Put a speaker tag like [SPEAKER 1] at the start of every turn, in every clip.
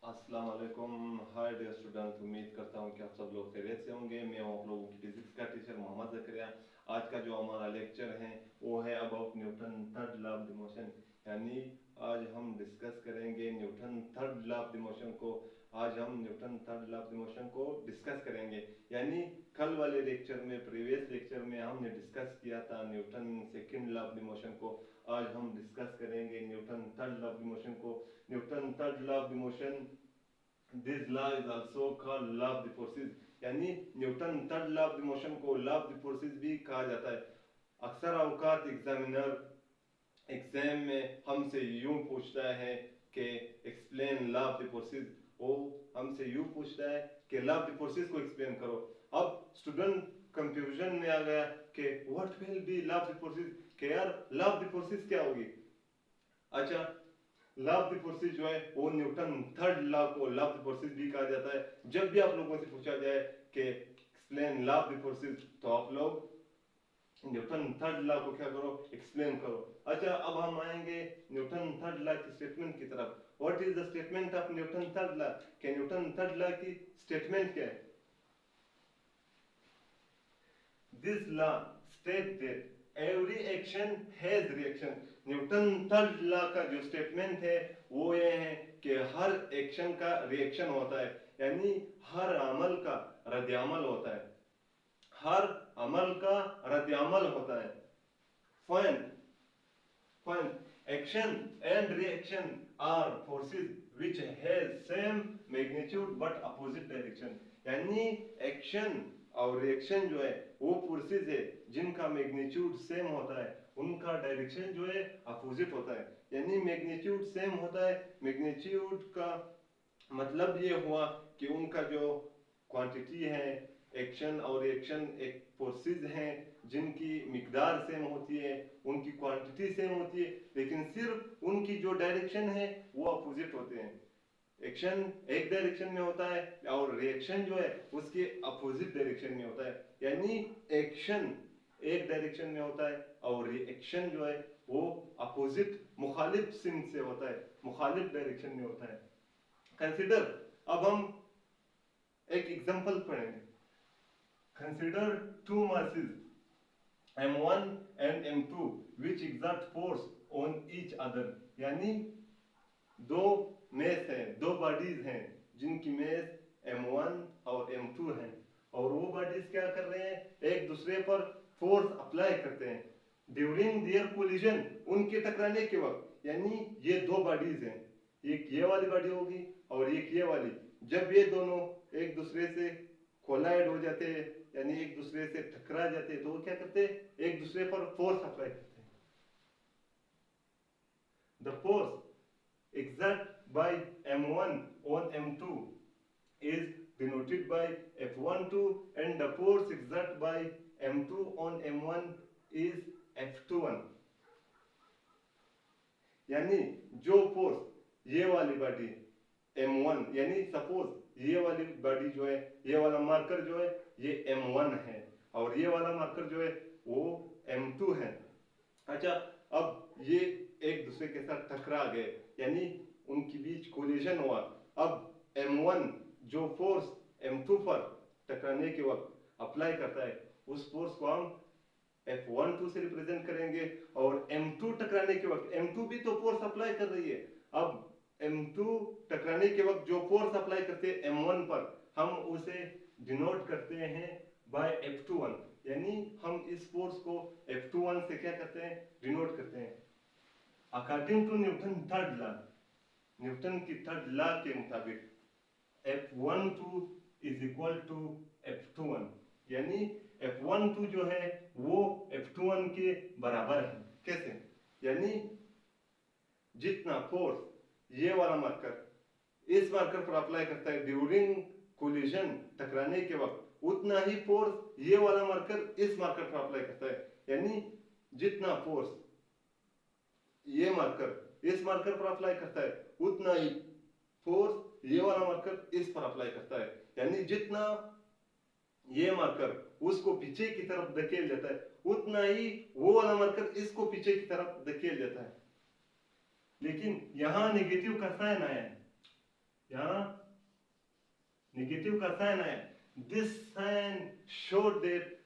[SPEAKER 1] अस्सलाम वालेकुम। Hi dear student, उम्मीद करता हूँ कि आप सब लोग खैरियत से होंगे। मैं हूँ आप लोगों की फिजिक्स का टीचर मोहम्मद ज़करिया। आज का जो हमारा लेक्चर है वो है about Newton third law of the motion, यानी आज हम डिस्कस करेंगे Newton third law of the motion को। आज हम Newton third law of the motion को डिस्कस करेंगे, यानी कल वाले लेक्चर में, प्रीवियस लेक्चर में हमने डिस्कस किया था Newton second law of the motion को। आज हम डिस्कस करेंगे Newton third law of the motion को। Newton third law of the motion, this law is also called law of the forces, यानी Newton third law of the motion को law of the forces भी कहा जाता है। अक्सर औकात examiner exam में हमसे यूं पूछता है कि explain law of the forces. वो हमसे यूं पूछता है कि लॉ ऑफ द फोर्सेस को एक्सप्लेन करो। अब स्टूडेंट कंफ्यूजन में आ गया कि what will be law of the forces, कि यार लॉ ऑफ द फोर्सेस क्या होगी। अच्छा, लॉ ऑफ द फोर्सेस जो है वो न्यूटन थर्ड लॉ को लॉ ऑफ द फोर्सेस भी कहा जाता है। जब भी आप लोगों से पूछा जाए कि explain law of the forces, तो आप लोग न्यूटन थर्ड लॉ को क्या करो, एक्सप्लेन करो। अच्छा, अब हम आएंगे न्यूटन थर्ड लॉ की स्टेटमेंट की तरफ। What is the statement of Newton third law, कि न्यूटन थर्ड लॉ की स्टेटमेंट क्या है। This law state that every action has reaction. Newton third law का जो स्टेटमेंट है वो ये है कि हर एक्शन का रिएक्शन होता है, यानी हर अमल का रद्द-ए-अमल होता है। हर अमल का रद्द-ए-अमल होता है। Find action and reaction are forces which has same magnitude but opposite direction, यानी एक्शन और रिएक्शन जो है वो फोर्सेस है जिनका मैग्नीट्यूड सेम होता है, उनका डायरेक्शन जो है अपोजिट होता है। यानी मैग्नीट्यूड सेम होता है, मैग्नीट्यूड का मतलब ये हुआ कि उनका जो क्वांटिटी है, एक्शन और रिएक्शन एक फोर्सेस हैं जिनकी मिकदार सेम होती है, उनकी क्वांटिटी सेम होती है, लेकिन सिर्फ उनकी जो डायरेक्शन है वो अपोजिट होते हैं। एक्शन एक डायरेक्शन में होता है और रिएक्शन जो है उसके अपोजिट डायरेक्शन में होता है। यानी एक्शन एक डायरेक्शन में होता है और रिएक्शन जो है वो अपोजिट मुखालिफ सिमत से होता है, मुखालिफ डायरेक्शन में होता है। कंसिडर, अब हम एक एग्जांपल पढ़ेंगे। Consider two masses m1 and m2 which exert force on each other, यानी दो मेस हैं, दो बॉडीज हैं जिनकी मेस m1 और m2 हैं, और वो बॉडीज क्या कर रहे हैं, एक दूसरे पर फोर्स अप्लाई करते हैं ड्यूरिंग देयर कोलिजन, उनके टकराने के वक्त। यानी ये दो बॉडीज हैं, एक ये वाली बॉडी होगी और एक ये वाली। जब ये दोनों एक दूसरे से कोलाइड हो जाते हैं, यानी एक दूसरे से टकरा जाते हैं, तो वो क्या करते हैं, एक दूसरे पर फोर्स अप्लाई करते हैं। The force exerted by m1 on m2 is denoted by F12 and the force exerted by m2 on m1 is F21। यानी जो फोर्स ये वाली बॉडी m1, यानी सपोज ये वाली बॉडी जो है, ये वाला मार्कर जो है ये m1 है और ये वाला मार्कर जो है वो m2 है। अच्छा, अब ये एक दूसरे के साथ टकरा गए, यानी उनके बीच कोलिजन हुआ। अब m1 जो फोर्स m2 पर टकराने के वक्त अप्लाई करता है, उस फोर्स को हम F12 से रिप्रेजेंट करेंगे, और m2 टकराने के वक्त, m2 भी तो फोर्स अप्लाई कर रही है। अब m2 टकराने के वक्त जो फोर्स अप्लाई करते हैं m1 पर, हम उसे डिनोट करते हैं बाय F21, यानी हम इस फोर्स को F21 से क्या करते हैं, डिनोट करते हैं। According to Newton third law, Newton की थर्ड लॉ के मुताबिक F12 is equal to F21, यानी F12 जो है वो F21 के बराबर है। कैसे, यानी जितना फोर्स ये वाला मार्कर इस मार्कर पर अप्लाई करता है ड्यूरिंग कोलिजन, टकराने के वक्त, उतना ही फोर्स ये वाला मार्कर इस मार्कर पर अप्लाई करता है। यानी जितना फोर्स ये मार्कर इस मार्कर पर अप्लाई करता है, उतना ही फोर्स ये वाला मार्कर इस पर अप्लाई करता है। यानी जितना ये मार्कर उसको पीछे की तरफ धकेल देता है, उतना ही वो वाला मार्कर इसको पीछे की तरफ धकेल देता है। लेकिन यहां नेगेटिव का साइन आया है, यहाँ नेगेटिव का साइन है, this sign show that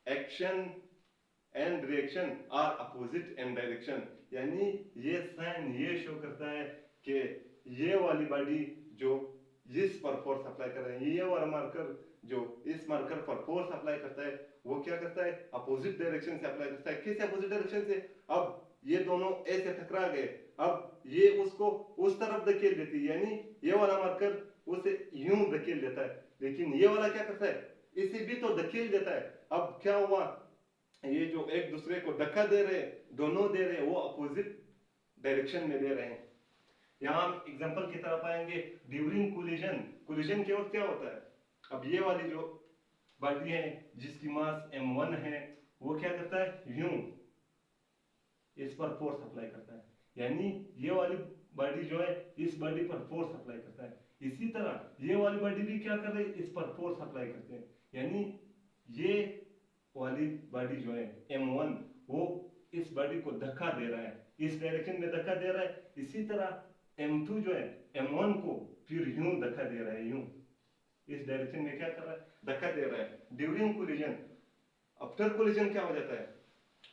[SPEAKER 1] action and reaction are opposite in direction, यानी ये साइन ये शो करता है कि ये वाली बॉडी जो इस पर फोर्स अप्लाई कर रहे हैं, ये वाला मार्कर जो इस मार्कर पर फोर्स अप्लाई करता है, वो क्या करता है, अपोजिट डायरेक्शन से अप्लाई करता है। कैसे अपोजिट डायरेक्शन से? अब ये दोनों ऐसे टकरा गए, अब ये उसको उस तरफ धकेल देती है, यानी ये वाला मार्कर उसे यूं धकेल देता है, लेकिन ये वाला क्या करता है, इसे भी तो धकेल देता है। अब क्या हुआ, ये जो एक दूसरे को धक्का दे रहे हैं, दोनों दे रहे हैं, वो अपोजिट डायरेक्शन में दे रहे हैं। यहां हम एग्जांपल की तरफ आएंगे, ड्यूरिंग कोलिजन। कोलिजन के वक्त क्या होता है, अब ये वाली जो बॉडी है जिसकी मास m1 है, वो क्या करता है, यूं इस पर फोर्स अप्लाई करता है, यानी ये वाली बॉडी जो है इस बॉडी पर फोर्स अप्लाई करता है। इसी तरह ये वाली बॉडी भी क्या कर रही है, इस पर फोर्स अप्लाई करते हैं, यानी ये वाली बॉडी जो है m1 वो इस बॉडी को धक्का दे रहा है, इस डायरेक्शन में धक्का दे रहा है। इसी तरह m2 जो है m1 को फिर यूं धक्का दे रहा है, यूं इस डायरेक्शन में क्या कर रहा है, धक्का दे रहा है। ड्यूरिंग कोलिजन, आफ्टर कोलिजन क्या हो जाता है,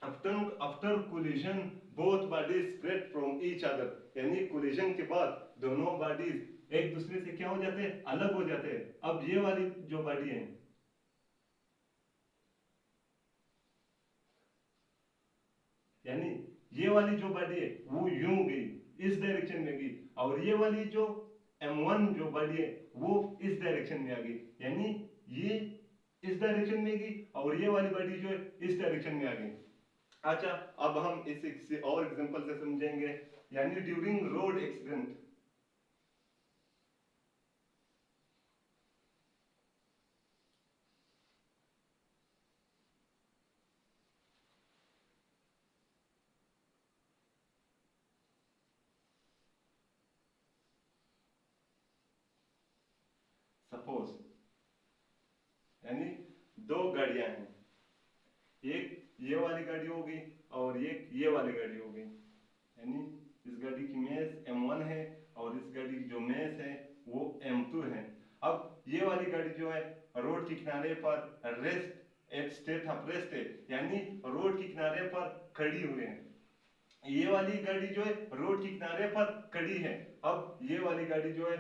[SPEAKER 1] after collision both bodies spread from each other, यानी कोलिजन के बाद दोनों बॉडीज एक दूसरे से क्या हो जाते हैं, अलग हो जाते हैं। अब ये वाली जो बॉडी है, यानी ये वाली जो बॉडी है वो यूं गई, इस डायरेक्शन में गई, और ये वाली जो m1 जो बॉडी है वो इस डायरेक्शन में आ गई, यानी ये इस डायरेक्शन में गई और ये वाली बॉडी जो है इस डायरेक्शन में आ गई। अच्छा, अब हम इसे किसी और एग्जांपल से समझेंगे, यानी ड्यूरिंग रोड एक्सीडेंट। सपोज यानी दो गाड़ियां हैं, एक ये वाली गाड़ी हो गई और एक ये वाली गाड़ी हो गई, यानी इस गाड़ी की मेस m1 है और इस गाड़ी की जो मेस है वो m2 है। अब ये वाली गाड़ी जो है रोड के किनारे पर rest at state of rest है, यानी रोड के किनारे पर खड़ी हुई है। ये वाली गाड़ी जो है रोड के किनारे पर खड़ी है, अब ये वाली गाड़ी जो है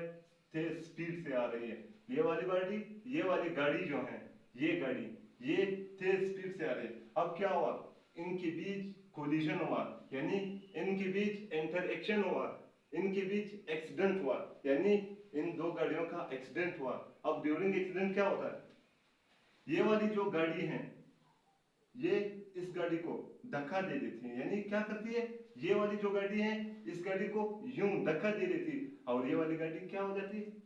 [SPEAKER 1] तेज स्पीड से आ रही है, ये वाली गाड़ी, ये वाली गाड़ी जो है, ये गाड़ी ये तेज स्पीड से आ रही है। अब क्या हुआ, इनके बीच कोलिजन हुआ, यानी इनके बीच इंटरएक्शन हुआ, इनके बीच एक्सीडेंट हुआ, यानी इन दो गाड़ियों का एक्सीडेंट हुआ। अब ड्यूरिंग एक्सीडेंट क्या होता है, ये वाली जो गाड़ी है ये इस गाड़ी को धक्का दे देती है, यानी क्या करती है, ये वाली जो गाड़ी है इस गाड़ी को यूं धक्का दे देती है, और ये वाली गाड़ी क्या हो जाती है,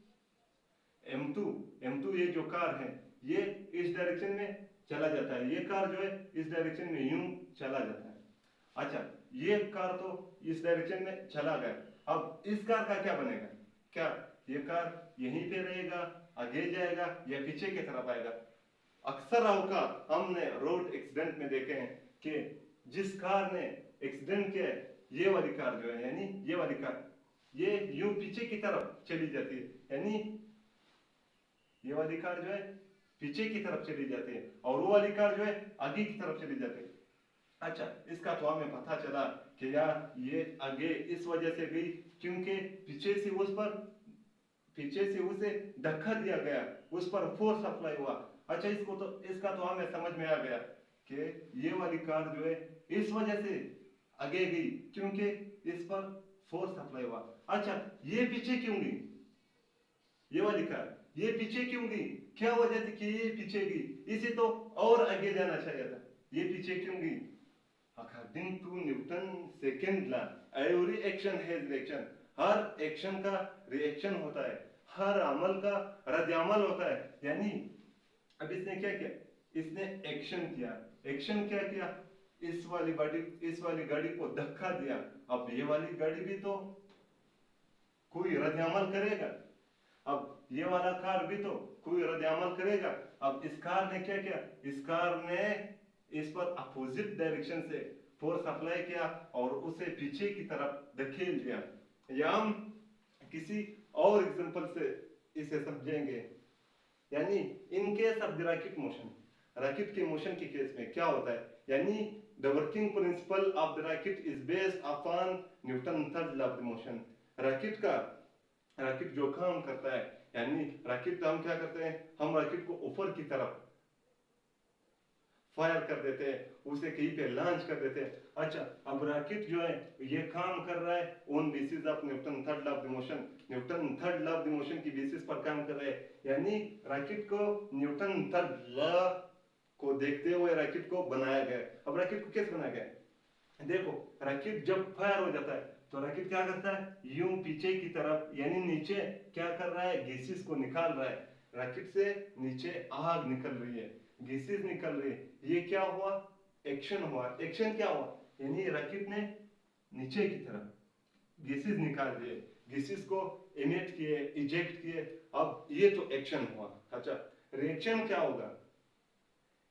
[SPEAKER 1] m2 ये जो कार है ये इस डायरेक्शन में चला जाता है, ये कार जो है इस डायरेक्शन में यूं चला जाता है। अच्छा, ये कार तो इस डायरेक्शन में चला गया, अब इस कार का क्या बनेगा, क्या ये कार यहीं पे रहेगा, आगे जाएगा या पीछे की तरफ आएगा? अक्सर औकात हमने रोड एक्सीडेंट में देखे हैं कि जिस कार ने एक्सीडेंट किया है, ये वाली कार जो है, यानी ये वाली कार ये यूं पीछे की तरफ चली जाती है, यानी ये वाली कार जो है पीछे की तरफ चली जाती है और वो वाली कार जो है आगे की तरफ चली जाती है। अच्छा, इसका तो हमें पता चला कि यार ये आगे इस वजह से गई क्योंकि पीछे से उस पर, पीछे से उसे धक्का दिया गया, उस पर फोर्स अप्लाई हुआ। अच्छा, इसका तो हमें समझ में आ गया कि ये वाली कार जो है इस वजह से आगे गई क्योंकि इस पर फोर्स अप्लाई हुआ। अच्छा, ये पीछे क्यों गई, ये वाली कार ये पीछे क्यों गई, क्या वजह थी कि ये पीछे गई, इसे तो और आगे जाना चाहिए था, ये पीछे क्यों गई? According to Newton second law, every action has reaction, हर एक्शन का रिएक्शन होता है, हर अमल का रद्द-ए-अमल होता है। यानी अब इसने क्या किया, इसने एक्शन किया, एक्शन क्या किया, इस वाली गाड़ी को धक्का दिया, अब ये वाली गाड़ी भी तो कोई रद्द-ए-अमल करेगा, अब ये वाला कार भी तो कोई रद्द-ए-अमल करेगा। अब इस कार ने क्या किया, इस कार ने इस पर अपोजिट डायरेक्शन से फोर्स अप्लाई किया और उसे पीछे की तरफ धकेल दिया। या हम किसी और एग्जांपल से इसे समझेंगे। यानी in case of the racket motion, racket के मोशन के केस में क्या होता है, यानी the working principle of the racket is based upon Newton third law of the motion. Racket जो काम करता है, यानी रैकेट हम क्या करते हैं, हम रैकेट को ऊपर की तरफ फायर कर देते हैं, उसे कहीं पे लॉन्च कर देते हैं। अच्छा, अब रॉकेट जो है ये काम कर रहा है on basis of Newton third law of the motion, Newton third law of the motion की बेसिस पर काम कर रहा है। यानी रॉकेट को न्यूटन थर्ड लॉ को देखते हुए रॉकेट को बनाया गया। अब रॉकेट को कैसे बनाया गया, देखो रॉकेट जब फायर हो जाता है तो रॉकेट क्या करता है, यूं पीछे की तरफ यानी नीचे क्या कर रहा है, गैसेस को निकाल रहा है। रॉकेट से नीचे आग निकल रही है, गैसेस निकल रही है, ये क्या हुआ, एक्शन हुआ। एक्शन क्या हुआ, यानी रॉकेट ने नीचे की तरफ गैसेस निकाल दिए, गैसेस को इमिट किए, इजेक्ट किए। अब ये तो एक्शन हुआ। अच्छा, रिएक्शन क्या होगा,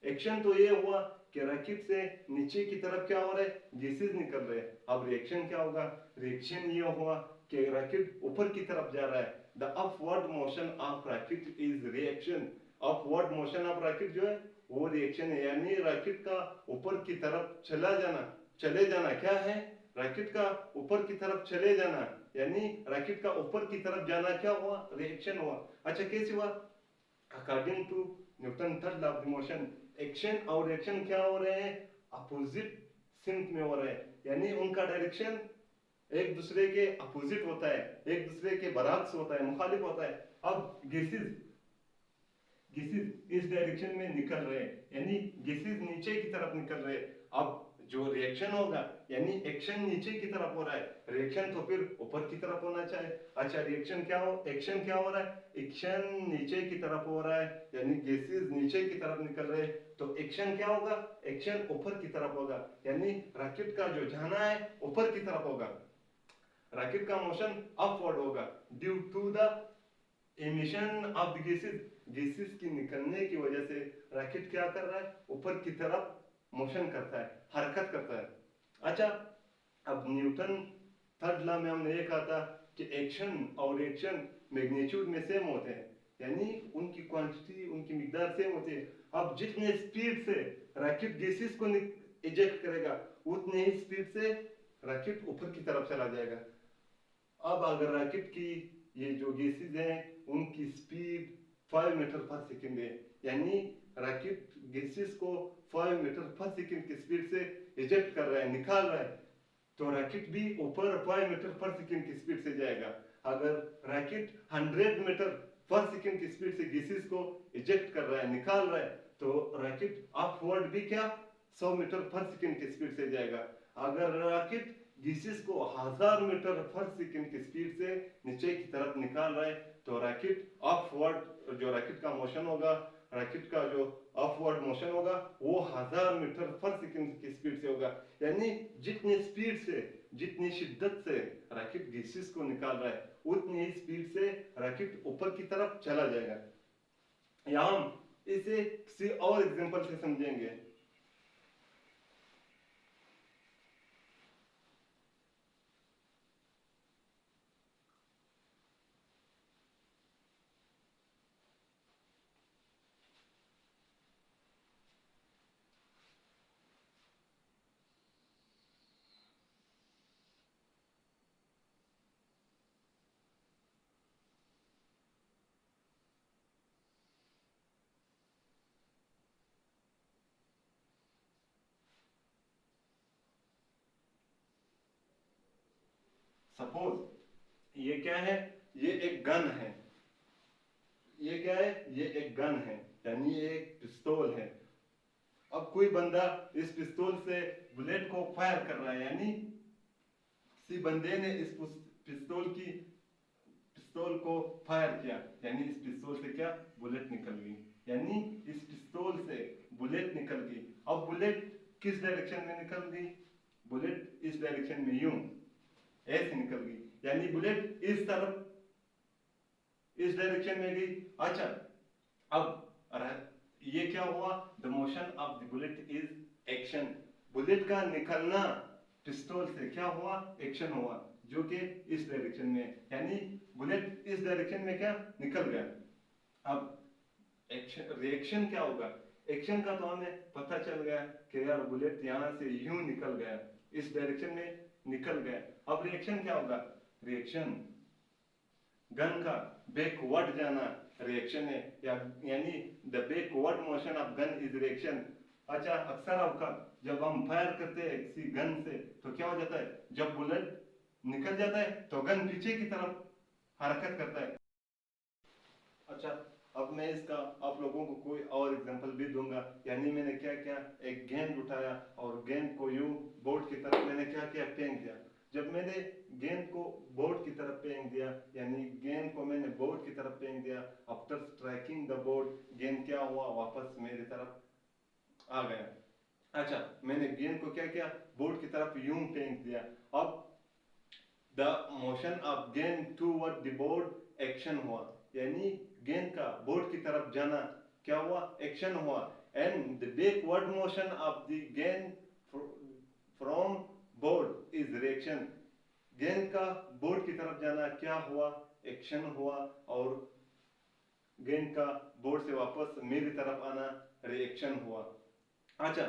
[SPEAKER 1] एक्शन तो ये हुआ कि रॉकेट से नीचे की तरफ क्या हो रहा है, गैसेस निकल रहे हैं। अब रिएक्शन क्या होगा, रिएक्शन ये हुआ कि रॉकेट ऊपर की तरफ जा रहा है। The upward motion of rocket is reaction. Upward motion of rocket जो है वो रिएक्शन है, यानी रॉकेट का ऊपर की तरफ चले जाना क्या है, रॉकेट का ऊपर की तरफ चले जाना, यानी रॉकेट का ऊपर की तरफ जाना क्या हुआ, रिएक्शन हुआ। अच्छा, कैसे हुआ, according to Newton third law of the motion, action और रिएक्शन क्या हो रहे हैं, अपोजिट सिंक में हो रहे हैं, यानी उनका डायरेक्शन एक दूसरे के अपोजिट होता है, एक दूसरे के बरअक्स होता है, मुखालिफ होता है। अब गैसेस इस डायरेक्शन में निकल रहे हैं, यानी गैसेस नीचे की तरफ निकल रहे हैं। अब जो रिएक्शन होगा, यानी एक्शन नीचे की तरफ हो रहा है, रिएक्शन तो फिर ऊपर की तरफ होना चाहिए। अच्छा, रिएक्शन क्या हो, एक्शन क्या हो रहा है, एक्शन नीचे की तरफ हो रहा है, यानी गैसेस नीचे की तरफ निकल रहे हैं, तो एक्शन क्या होगा, एक्शन ऊपर की तरफ होगा, यानी रॉकेट का जो जाना है ऊपर की तरफ होगा, रॉकेट का मोशन अपवर्ड होगा due to the emission of the gases की निकलने की वजह से रॉकेट क्या कर रहा है, ऊपर की तरफ मोशन करता है, हरकत करता है। अच्छा, अब न्यूटन थर्ड लॉ में हमने ये कहा था कि एक्शन और रिएक्शन मैग्नीट्यूड में सेम होते हैं, यानी उनकी क्वांटिटी, उनकी मिकदार सेम होती है। अब जितने स्पीड से रॉकेट गैसेस को इजेक्ट करेगा, उतने ही स्पीड से रॉकेट ऊपर की तरफ चला जाएगा। अब अगर रॉकेट की ये जो गैसेस हैं उनकी स्पीड 5 मीटर पर सेकंड है, यानी रॉकेट गैसेस को 5 मीटर पर सेकंड की स्पीड से इजेक्ट कर रहा है, निकाल रहा है, तो रॉकेट भी ऊपर 5 मीटर पर सेकंड की स्पीड से जाएगा। अगर रॉकेट 100 मीटर पर सेकंड की स्पीड से गैसेस को इजेक्ट कर रहा है, निकाल रहा है, तो रॉकेट अपवर्ड भी क्या 100 मीटर पर सेकंड की स्पीड से जाएगा। अगर रॉकेट गैसेस को 1000 मीटर पर सेकंड की स्पीड से नीचे की तरफ निकाल रहा है, तो रॉकेट अपवर्ड जो रॉकेट का मोशन होगा, रॉकेट का जो अपवर्ड मोशन होगा वो 1000 मीटर पर सेकंड की स्पीड से होगा। यानी जितनी स्पीड से, जितनी शिद्दत से रॉकेट गैसेस को निकाल रहा है, उतनी ही स्पीड से रॉकेट ऊपर की तरफ चला जाएगा। यहाँ हम इसे किसी और एग्जांपल से समझेंगे। सपोज ये क्या है, ये एक गन है, ये क्या है, ये एक गन है, यानी ये एक पिस्तौल है। अब कोई बंदा इस पिस्तौल से बुलेट को फायर कर रहा है, यानी किसी बंदे ने इस पिस्तौल को फायर किया, यानी इस पिस्तौल से क्या बुलेट निकल गई, यानी इस पिस्तौल से बुलेट निकल गई। अब बुलेट किस डायरेक्शन में निकल गई, बुलेट इस डायरेक्शन में यूं ऐसे निकल गई, यानी बुलेट इस तरफ इस डायरेक्शन में गई। अच्छा, अब ये क्या हुआ, the motion of the bullet is action, bullet का निकलना पिस्तौल से क्या हुआ, एक्शन हुआ, जो कि इस डायरेक्शन में, यानी बुलेट इस डायरेक्शन में क्या निकल गया। अब एक्शन रिएक्शन क्या होगा, एक्शन का तो हमें पता चल गया कि यार बुलेट यहां से यूं निकल गया, इस डायरेक्शन में निकल गया। अब रिएक्शन क्या होगा, रिएक्शन गन का बैकवर्ड जाना रिएक्शन है, यानी the backward motion of gun is reaction. अच्छा, अक्सर अवकाश जब हम फायर करते हैं किसी गन से तो क्या हो जाता है, जब बुलेट निकल जाता है तो गन पीछे की तरफ हरकत करता है। अच्छा, अब मैं इसका आप लोगों को कोई और एग्जांपल भी दूंगा, यानी मैंने क्या किया, एक गेंद उठाया और गेंद को यूं बोर्ड की तरफ मैंने क्या किया, फेंक दिया। जब मैंने गेंद को बोर्ड की तरफ फेंक दिया, यानी गेंद को मैंने बोर्ड की तरफ फेंक दिया, आफ्टर स्ट्राइकिंग द बोर्ड गेंद क्या हुआ, वापस मेरी तरफ आ गया। अच्छा, मैंने गेंद को क्या किया, बोर्ड की तरफ यूं फेंक दिया। अब द मोशन ऑफ गेंद टूवर्ड द बोर्ड एक्शन हुआ, यानी गेंद का बोर्ड की तरफ जाना क्या हुआ, एक्शन हुआ। And the backward motion of the गेंद फ्रॉम बोर्ड इज रिएक्शन। गेंद का बोर्ड की तरफ जाना क्या हुआ, एक्शन हुआ, और गेंद का बोर्ड से वापस मेरी तरफ आना रिएक्शन हुआ। अच्छा,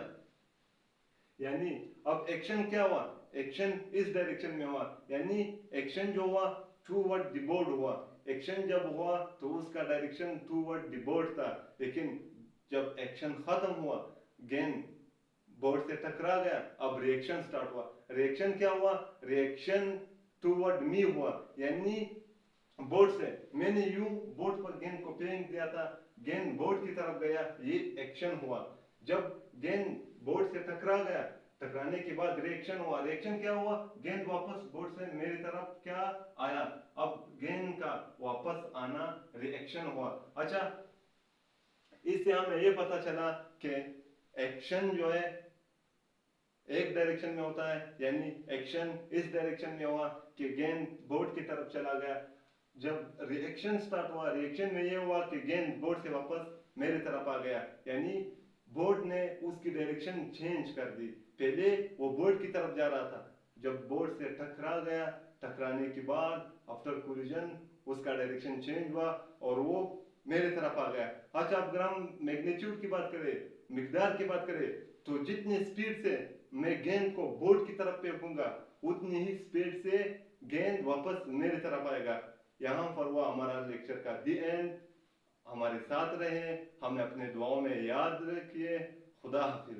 [SPEAKER 1] यानी अब एक्शन क्या हुआ, एक्शन इस डायरेक्शन में हुआ, यानी एक्शन जो हुआ टूवर्ड द बोर्ड हुआ। एक्शन जब हुआ तो उसका डायरेक्शन टूवर्ड द बोर्ड था, लेकिन जब एक्शन खत्म हुआ, गेंद बोर्ड से टकरा गया, अब रिएक्शन स्टार्ट हुआ। रिएक्शन क्या हुआ, रिएक्शन टूवर्ड मी हुआ, यानी बोर्ड से मैंने यूं बोर्ड पर गेंद को फेंक दिया था, गेंद बोर्ड की तरफ गया, ये एक्शन हुआ। जब गेंद बोर्ड से टकरा गया, टकराने के बाद रिएक्शन हुआ। रिएक्शन क्या हुआ, गेंद वापस बोर्ड से मेरी तरफ क्या आया, अब गेंद का वापस आना रिएक्शन हुआ। अच्छा, इससे हमें ये पता चला कि एक्शन जो है एक डायरेक्शन में होता है, यानी एक्शन इस डायरेक्शन में हुआ कि गेंद बोर्ड की तरफ चला गया। जब रिएक्शन स्टार्ट हुआ, रिएक्शन में ये हुआ कि गेंद बोर्ड से वापस मेरी तरफ आ गया, यानी बोर्ड ने उसकी डायरेक्शन चेंज कर दी। पहले वो बोर्ड की तरफ जा रहा था, जब बोर्ड से टकरा गया, टकराने के बाद आफ्टर कोलिजन उसका डायरेक्शन चेंज हुआ और वो मेरे तरफ आ गया। अच्छा, अब अगर हम मैग्नीट्यूड की बात करें, मिकदार की बात करें, तो जितनी स्पीड से मैं गेंद को बोर्ड की तरफ फेंकूंगा, उतनी ही स्पीड से गेंद वापस मेरी तरफ आएगा। यहाँ पर हुआ हमारा लेक्चर का दी एंड। हमारे साथ रहे, हमें अपने दुआओं में याद रखिए। खुदा हाफिज।